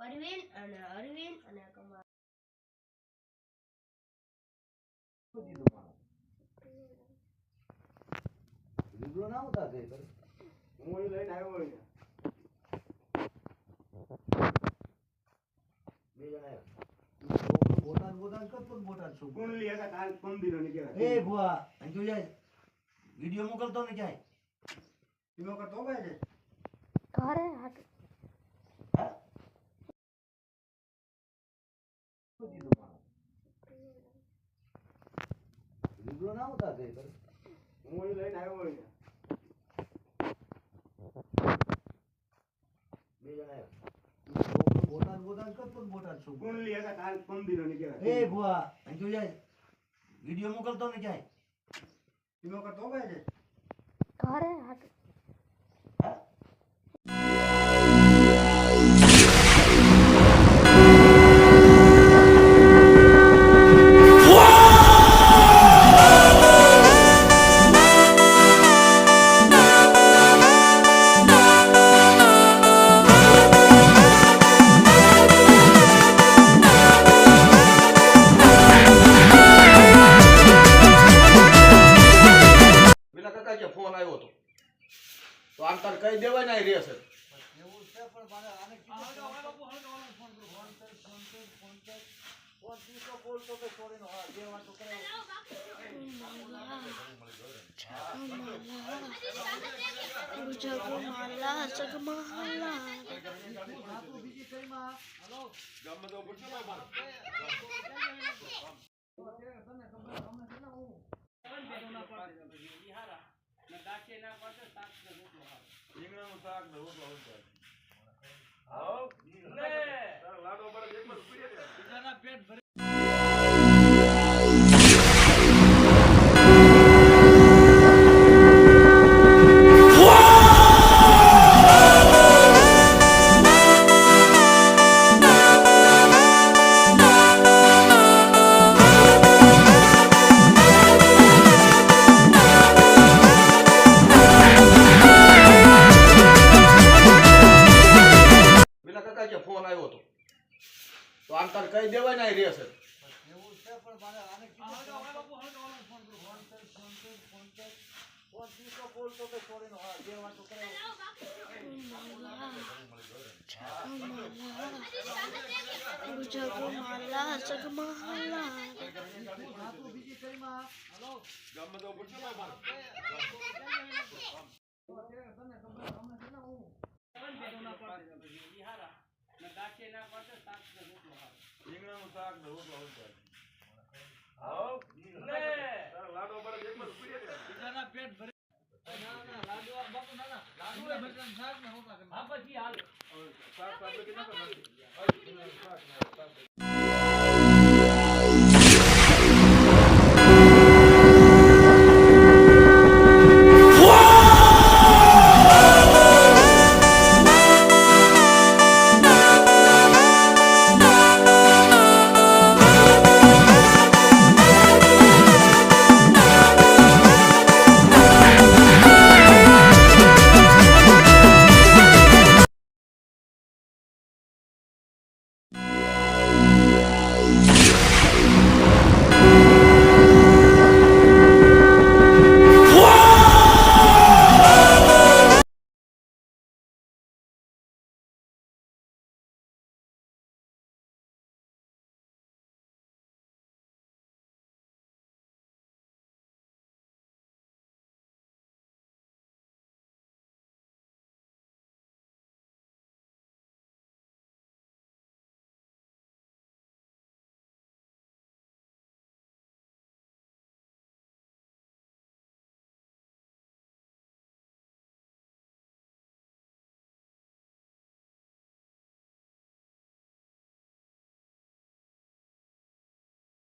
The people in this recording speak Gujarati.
અરવિંદ અને કમા લીગડો ના ઉતા દે કર હું એ લઈને આવ્યો હોય બે જણા બોટાન કર પણ બોટાન શું કોણ લે હતા કાલ પંદીનો ને કેવા એ ભુવા અહીં જો જાય વિડિયો મોકલતો ને ક્યાંય ઈનો કરતો ભાઈ છે ઘરે હાટ હા લીગડો ના ઉતા દે કર હું એ લઈને આવ્યો હોય બે જણા બોટાન કર પણ બોટાન શું કોણ લે હતા કાલ પંદીનો ને કેવા એ ભુવા અહીં જો જાય વિડિયો મોકલતો ને ક્યાંય ઈનો કરતો ભાઈ છે ઘરે હાટ હા ફોન આવ્યો હતો તો આમ તાર કઈ દેવાય ના રે છે એવું છે પણ મારે આને ફોન દીસો કોલ તો કે છોડીનો હા જે વાત તો કરે જગમાલા જગમાલા આપો બીજી કઈમાં હાલો ગામ માં તો પૂછો ભાઈ તને ખબર તમને છે ને હું રીંગણાનું શાક ને રોટલો હોય આવો લે તારા લાડો પર એક પર પીડે બીજાના પેટ ભરી ફોન આવ્યો હતો તો આમ તાર કઈ દેવાય ના રે છે એવું છે પણ મારે આને ફોન દીસો કોલ તો કે છોડીનો હા જે વાત તો કરે જગમાલા જગમાલા આપો બીજી કઈમાં હાલો ગામ માં તો પૂછો ભાઈ તને ખબર તમને છે ને હું રીંગણાનું શાક ને રોટલો હોય આવો લે તારા લાડો પર એક પર પીડે બીજાના પેટ ભરી ના લાડુ બાપુ ના લાડુ ભરતા શાક ને રોટલા હા પછી હાલ શાક આપણે કે ના કરવાનું શાક